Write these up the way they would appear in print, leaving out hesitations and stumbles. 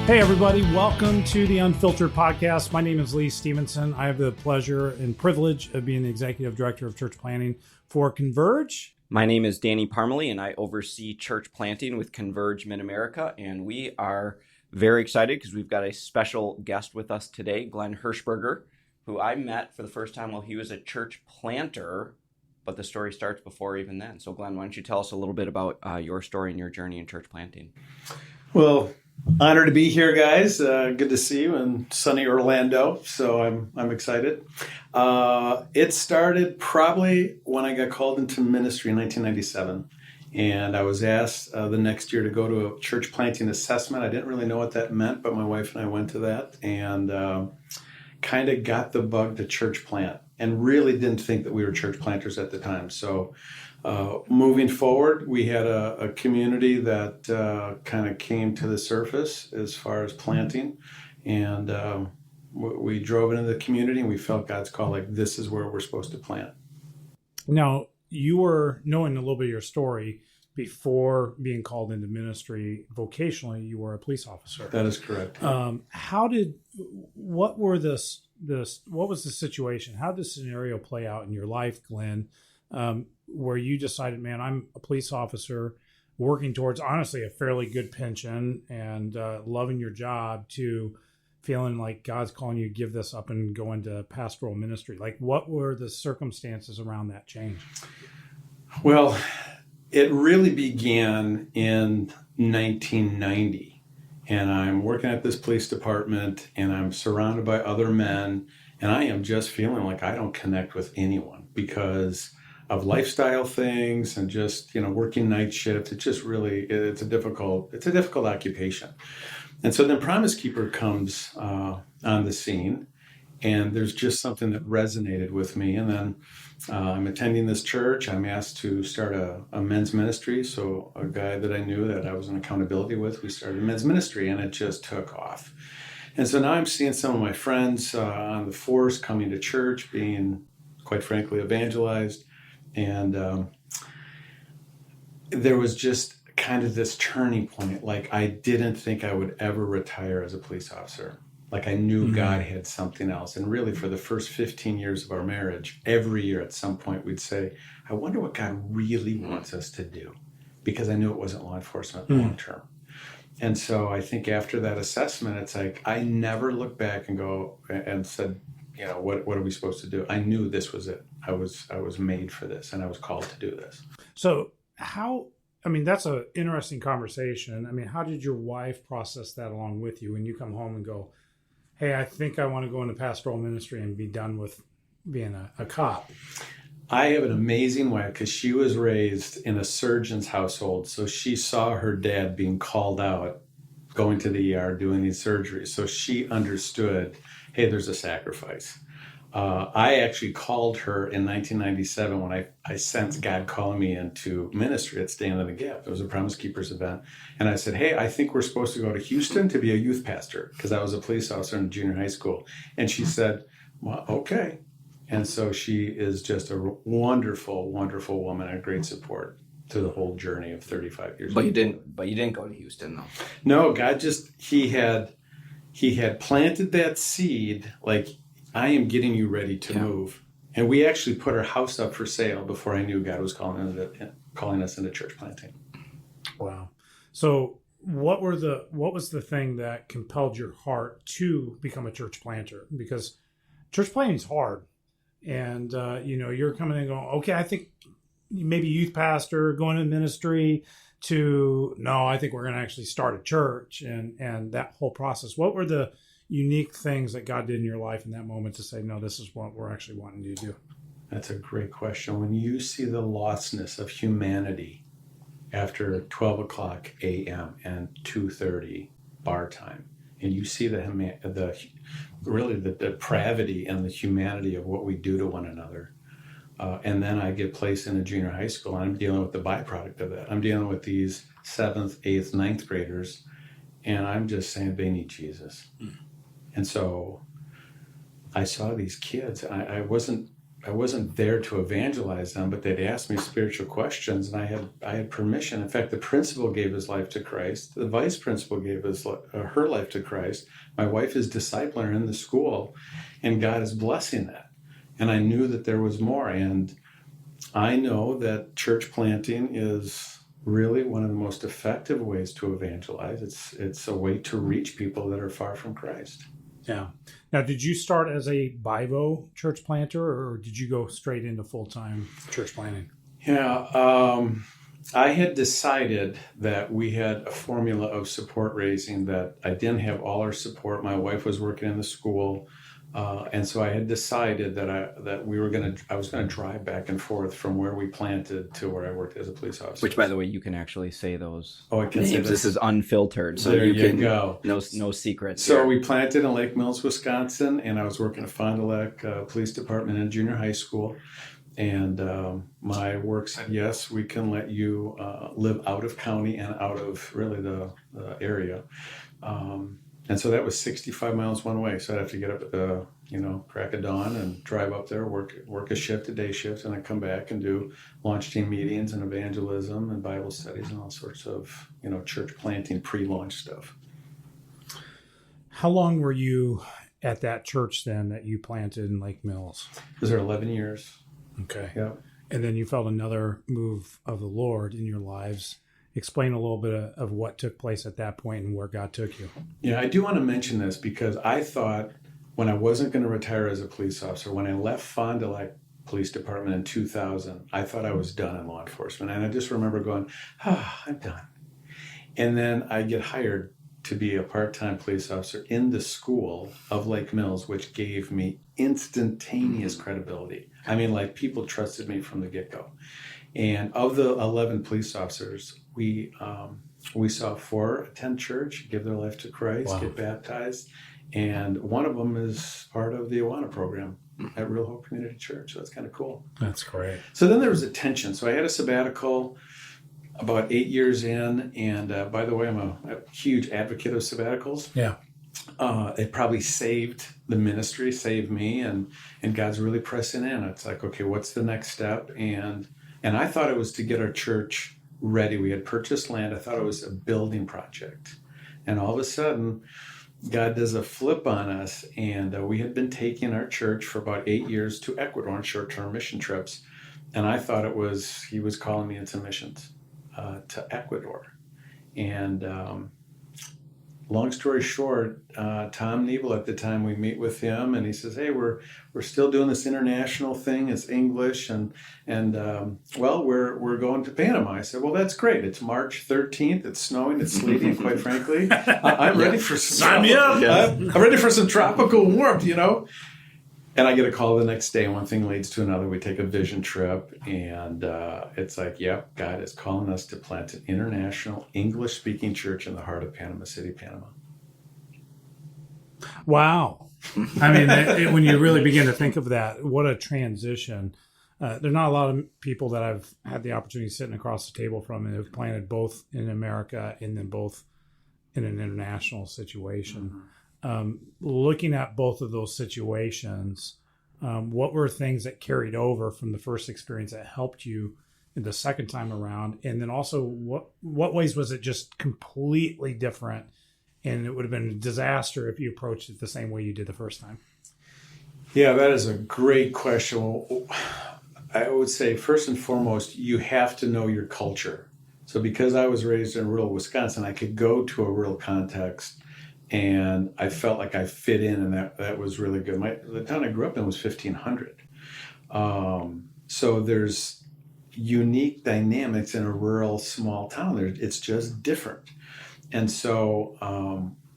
Hey everybody, welcome to the Unfiltered Podcast. My name is Lee Stephenson. I have the pleasure and privilege of being the Executive Director of Church Planting for Converge. My name is Danny Parmelee, and I oversee church planting with Converge Mid-America, and we are very excited because we've got a special guest with us today, Glenn Herschberger, who I met for the first time while he was a church planter, but the story starts before even then. So Glenn, why don't you tell us a little bit about your story and your journey in church planting? Well, honored to be here, guys. Good to see you in sunny Orlando. So I'm excited. It started probably when I got called into ministry in 1997. And I was asked the next year to go to a church planting assessment. I didn't really know what that meant, but my wife and I went to that and kind of got the bug to church plant and really didn't think that we were church planters at the time. So moving forward, we had a community that kind of came to the surface as far as planting. And we drove into the community and we felt God's call, like this is where we're supposed to plant. Now, you were knowing a little bit of your story before being called into ministry vocationally. You were a police officer. That is correct. What was the situation? How did the scenario play out in your life, Glenn, where you decided, man, I'm a police officer working towards, honestly, a fairly good pension and loving your job, to feeling like God's calling you to give this up and go into pastoral ministry? Like, what were the circumstances around that change? Well, it really began in 1990. And I'm working at this police department and I'm surrounded by other men. And I am just feeling like I don't connect with anyone because of lifestyle things and just, working night shift. It's just really, it's a difficult occupation. And so then Promise Keeper comes on the scene, and there's just something that resonated with me. And then I'm attending this church. I'm asked to start a men's ministry. So a guy that I knew that I was in accountability with, we started a men's ministry, and it just took off. And so now I'm seeing some of my friends on the force coming to church, being, quite frankly, evangelized. And there was just kind of this turning point. Like, I didn't think I would ever retire as a police officer. Like, I knew God had something else. And really, for the first 15 years of our marriage, every year at some point we'd say, I wonder what God really wants us to do, because I knew it wasn't law enforcement long term. And so I think after that assessment, it's like I never looked back and go and said, what are we supposed to do? I knew this was it. I was made for this, and I was called to do this. So that's an interesting conversation. How did your wife process that along with you when you come home and go, hey, I think I want to go into pastoral ministry and be done with being a cop? I have an amazing wife because she was raised in a surgeon's household. So she saw her dad being called out, going to the ER, doing these surgeries. So she understood, hey, there's a sacrifice. I actually called her in 1997 when I sensed God calling me into ministry at Stand in the Gap. It was a Promise Keepers event. And I said, hey, I think we're supposed to go to Houston to be a youth pastor, because I was a police officer in junior high school. And she said, well, okay. And so she is just a wonderful, wonderful woman and a great support to the whole journey of 35 years. But you didn't go to Houston, though. No, God he had planted that seed, like, I am getting you ready to move. And we actually put our house up for sale before I knew God was calling us into church planting. Wow. So what was the thing that compelled your heart to become a church planter? Because church planting is hard. And, you're coming in and going, okay, I think maybe youth pastor, going to ministry, to, no, I think we're going to actually start a church, and that whole process. What were the unique things that God did in your life in that moment to say, no, this is what we're actually wanting to do? That's a great question. When you see the lostness of humanity after 12 o'clock a.m. and 2:30 bar time, and you see the depravity and the humanity of what we do to one another, and then I get placed in a junior high school, and I'm dealing with the byproduct of that. I'm dealing with these 7th, 8th, 9th graders, and I'm just saying they need Jesus. And so I saw these kids. I wasn't wasn't there to evangelize them, but they'd ask me spiritual questions, and I had permission. In fact, the principal gave his life to Christ. The vice principal gave her life to Christ. My wife is discipler in the school, and God is blessing that. And I knew that there was more. And I know that church planting is really one of the most effective ways to evangelize. It's a way to reach people that are far from Christ. Yeah. Now, did you start as a Bivo church planter, or did you go straight into full-time church planting? Yeah, I had decided that we had a formula of support raising, that I didn't have all our support. My wife was working in the school, and so I had decided that I was gonna drive back and forth from where we planted to where I worked as a police officer. Which, by the way, you can actually say those I can names. say This is unfiltered, so there you you can go. no secrets. So here. we planted in Lake Mills, Wisconsin, and I was working at Fond du Lac Police Department in junior high school. And my work said, yes, we can let you live out of county and out of really the area. And so that was 65 miles one way. So I'd have to get up at the crack of dawn and drive up there, work a shift, a day shift, and then come back and do launch team meetings and evangelism and Bible studies and all sorts of church planting pre-launch stuff. How long were you at that church then that you planted in Lake Mills? I was there 11 years. Okay. Yeah. And then you felt another move of the Lord in your lives. Explain a little bit of what took place at that point and where God took you. Yeah, I do want to mention this because I thought when I wasn't going to retire as a police officer, when I left Fond du Lac Police Department in 2000, I thought I was done in law enforcement. And I just remember going, I'm done. And then I get hired to be a part-time police officer in the school of Lake Mills, which gave me instantaneous credibility. I mean, like, people trusted me from the get-go. And of the 11 police officers, we saw 4 attend church, give their life to Christ, Wow. get baptized, and one of them is part of the Awana program at Real Hope Community Church. So that's kind of cool. That's great. So then there was a tension. So I had a sabbatical about 8 years in, and by the way, I'm a huge advocate of sabbaticals. Yeah. It probably saved the ministry, saved me, and God's really pressing in. It's like, okay, what's the next step? And I thought it was to get our church ready. We had purchased land. I thought it was a building project. And all of a sudden, God does a flip on us, and we had been taking our church for about 8 years to Ecuador on short-term mission trips. And I thought he was calling me into missions to Ecuador. And long story short, Tom Nebel at the time, we meet with him, and he says, "Hey, we're still doing this international thing. It's English, and well, we're going to Panama." I said, "Well, that's great. It's March 13th. It's snowing. It's sleeting. And quite frankly, I'm ready for Sign me up. I'm ready for some tropical warmth, And I get a call the next day, and one thing leads to another. We take a vision trip, and it's like, yep, God is calling us to plant an international English-speaking church in the heart of Panama City, Panama. Wow. I mean, when you really begin to think of that, what a transition. There are not a lot of people that I've had the opportunity sitting across the table from and have planted both in America and then both in an international situation. Mm-hmm. Looking at both of those situations, what were things that carried over from the first experience that helped you the second time around? And then also, what ways was it just completely different? And it would have been a disaster if you approached it the same way you did the first time. Yeah, that is a great question. Well, I would say, first and foremost, you have to know your culture. So because I was raised in rural Wisconsin, I could go to a rural context, and I felt like I fit in, and that was really good. The town I grew up in was 1,500. So there's unique dynamics in a rural small town. It's just different. And so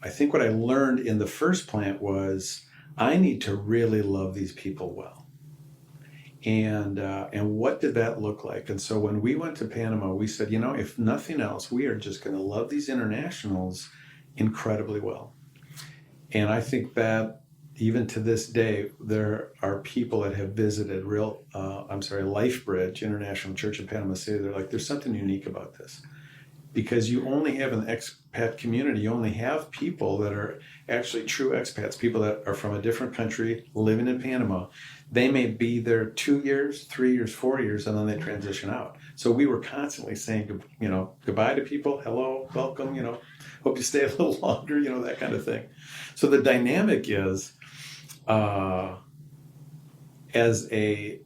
I think what I learned in the first plant was I need to really love these people well. And what did that look like? And so when we went to Panama, we said, if nothing else, we are just going to love these internationals incredibly well. And I think that even to this day, there are people that have visited LifeBridge International Church in Panama City. They're like, there's something unique about this. Because you only have an expat community. You only have people that are actually true expats, people that are from a different country living in Panama, They may be there 2 years, 3 years, 4 years, and then they transition out. So we were constantly saying, goodbye to people, hello, welcome, hope you stay a little longer, that kind of thing. So the dynamic is, as a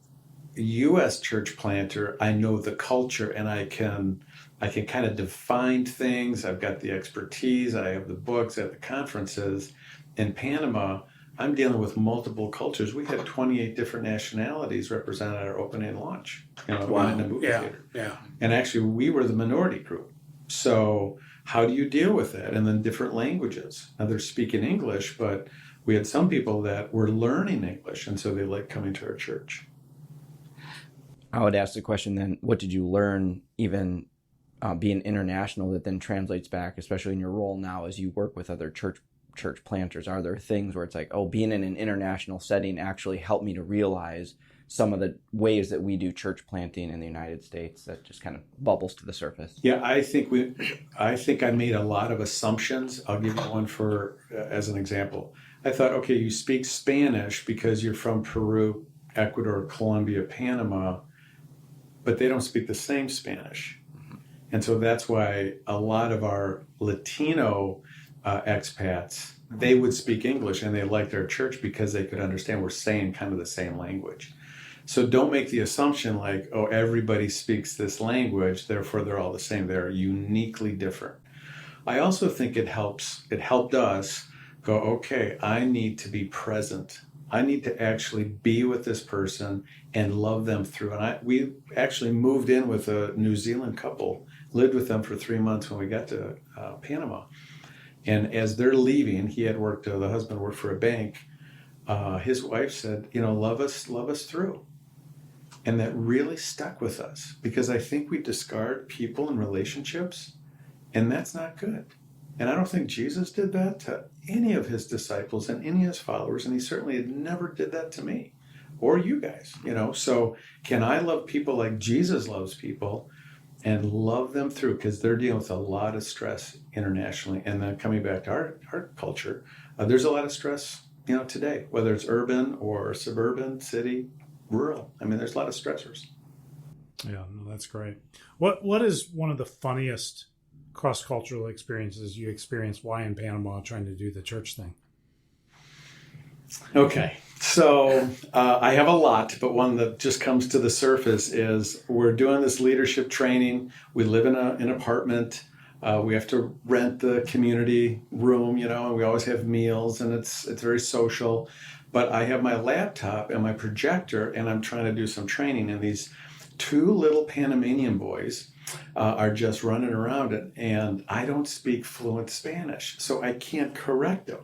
U.S. church planter, I know the culture, and I can kind of define things. I've got the expertise. I have the books. I have the conferences. In Panama, I'm dealing with multiple cultures. We had 28 different nationalities represented at our opening launch. Wow. In a movie theater. Yeah. And actually, we were the minority group. So how do you deal with that? And then different languages. Now they're speaking English, but we had some people that were learning English, and so they liked coming to our church. I would ask the question then, what did you learn even being international that then translates back, especially in your role now as you work with other church planters? Are there things where it's like, being in an international setting actually helped me to realize some of the ways that we do church planting in the United States that just kind of bubbles to the surface? Yeah, I think I made a lot of assumptions. I'll give you one as an example. I thought, okay, you speak Spanish because you're from Peru, Ecuador, Colombia, Panama, but they don't speak the same Spanish. And so that's why a lot of our Latino expats, they would speak English and they liked our church because they could understand we're saying kind of the same language. So don't make the assumption like, everybody speaks this language, therefore they're all the same. They're uniquely different. I also think it helped us go, okay, I need to be present. I need to actually be with this person and love them through. And we actually moved in with a New Zealand couple, lived with them for 3 months when we got to Panama. And as they're leaving, the husband worked for a bank. His wife said, love us through. And that really stuck with us because I think we discard people and relationships, and that's not good. And I don't think Jesus did that to any of his disciples and any of his followers, and he certainly never did that to me or you guys, So can I love people like Jesus loves people and love them through, because they're dealing with a lot of stress internationally. And then coming back to our culture, there's a lot of stress, today, whether it's urban or suburban, city, rural. I mean, there's a lot of stressors. Yeah, no, that's great. What is one of the funniest cross-cultural experiences you experienced while in Panama trying to do the church thing? Okay, so I have a lot, but one that just comes to the surface is we're doing this leadership training. We live in an apartment. We have to rent the community room, and we always have meals, and it's very social. But I have my laptop and my projector, and I'm trying to do some training, and these 2 little Panamanian boys are just running around it, and I don't speak fluent Spanish, so I can't correct them.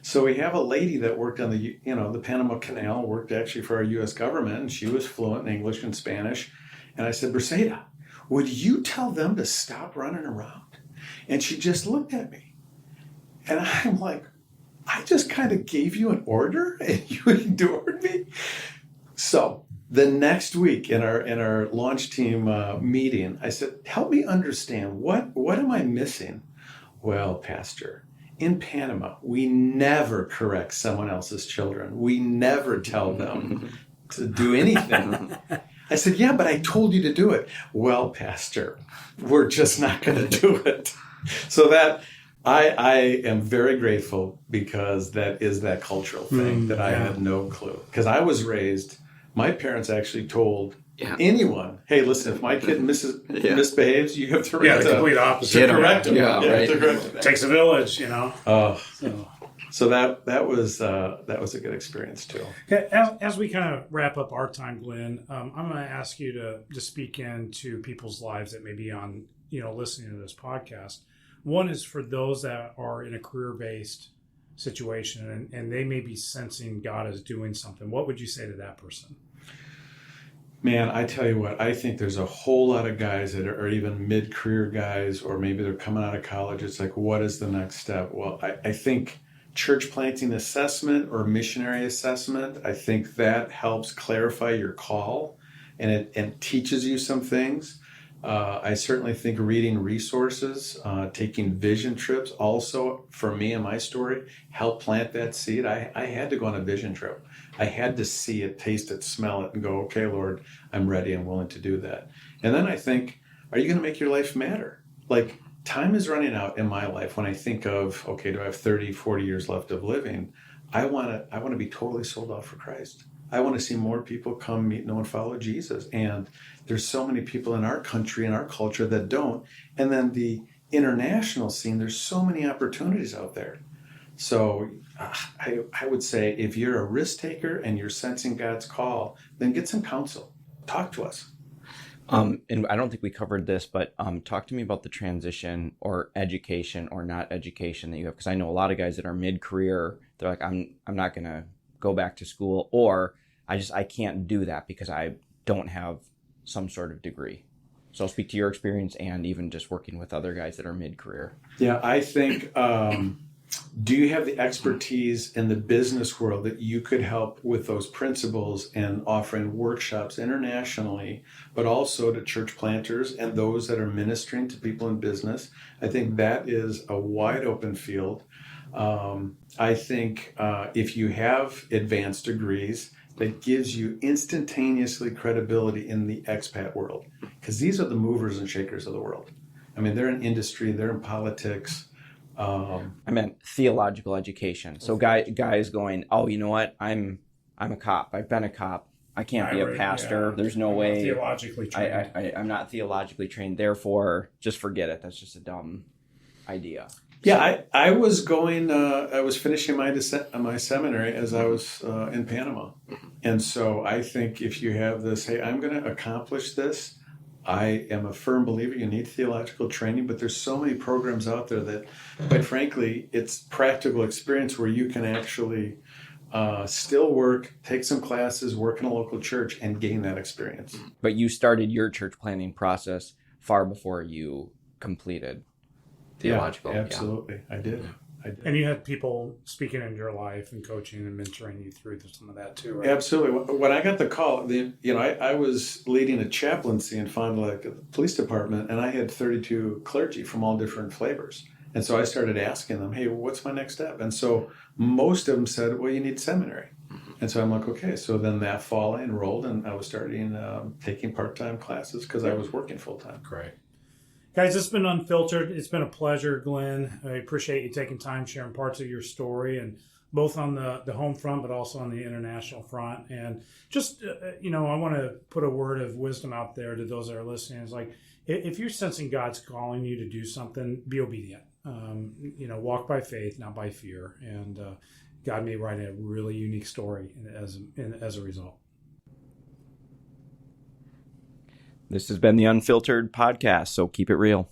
So we have a lady that worked on the Panama Canal, worked actually for our U.S. government, and she was fluent in English and Spanish. And I said, Briseida, would you tell them to stop running around? And she just looked at me. And I'm like, I just kind of gave you an order and you ignored me? So the next week in our launch team meeting, I said, help me understand, what am I missing? Well, Pastor, in Panama, we never correct someone else's children. We never tell them to do anything. I said, yeah, but I told you to do it. Well, Pastor, we're just not going to do it. So that I am very grateful, because that is that cultural thing that I had no clue. Because I was raised, my parents actually told anyone, hey, listen, if my kid misbehaves, you have to the complete opposite. To correct him. To correct him. Takes a village, So that was a good experience too. Okay, as we kind of wrap up our time, Glenn, I'm going to ask you to speak into people's lives that may be on, listening to this podcast. One is for those that are in a career-based situation and they may be sensing God is doing something. What would you say to that person? Man, I tell you what, I think there's a whole lot of guys that are even mid-career guys, or maybe they're coming out of college. It's like, what is the next step? Well, I think church planting assessment or missionary assessment, I think that helps clarify your call, and it teaches you some things. I certainly think reading resources, taking vision trips also, for me and my story, helped plant that seed. I had to go on a vision trip. I had to see it, taste it, smell it, and go, okay, Lord, I'm ready and willing to do that. And then I think, are you going to make your life matter? Like, time is running out in my life when I think of, okay, do I have 30, 40 years left of living? I want to be totally sold out for Christ. I want to see more people come, meet, know, and follow Jesus. And there's so many people in our country and our culture that don't. And then the international scene, there's so many opportunities out there. So I would say if you're a risk taker and you're sensing God's call, then get some counsel. Talk to us. And I don't think we covered this, but talk to me about the transition or education or not education that you have, because I know a lot of guys that are mid-career. They're like, I'm not going to go back to school, or I can't do that because I don't have some sort of degree. So I'll speak to your experience and even just working with other guys that are mid-career. Yeah, I think, do you have the expertise in the business world that you could help with those principles and offering workshops internationally, but also to church planters and those that are ministering to people in business? I think that is a wide open field. I think if you have advanced degrees, that gives you instantaneously credibility in the expat world, because these are the movers and shakers of the world. I mean, they're in industry, they're in politics. I meant theological education. So guys going, oh, you know what? I'm a cop. I've been a cop. I can't be a pastor. Yeah. There's no way. Theologically trained. I'm not theologically trained. Therefore, just forget it. That's just a dumb idea. Yeah, I was going. I was finishing my seminary as I was in Panama, and so I think if you have this, hey, I'm going to accomplish this. I am a firm believer you need theological training, but there's so many programs out there that, quite frankly, it's practical experience where you can actually still work, take some classes, work in a local church, and gain that experience. But you started your church planning process far before you completed theological. Yeah, absolutely. Yeah. I did. And you had people speaking in your life and coaching and mentoring you through some of that too, right? Absolutely. When I got the call, I was leading a chaplaincy in Fond du Lac at the police department, and I had 32 clergy from all different flavors. And so I started asking them, hey, what's my next step? And so most of them said, well, you need seminary. And so I'm like, okay. So then that fall I enrolled, and I was starting taking part-time classes because I was working full-time. Great. Guys, it's been Unfiltered. It's been a pleasure, Glenn. I appreciate you taking time sharing parts of your story, and both on the home front, but also on the international front. And just, I want to put a word of wisdom out there to those that are listening. It's like, if you're sensing God's calling you to do something, be obedient. Walk by faith, not by fear. And God may write a really unique story as a result. This has been the Unfiltered podcast, so keep it real.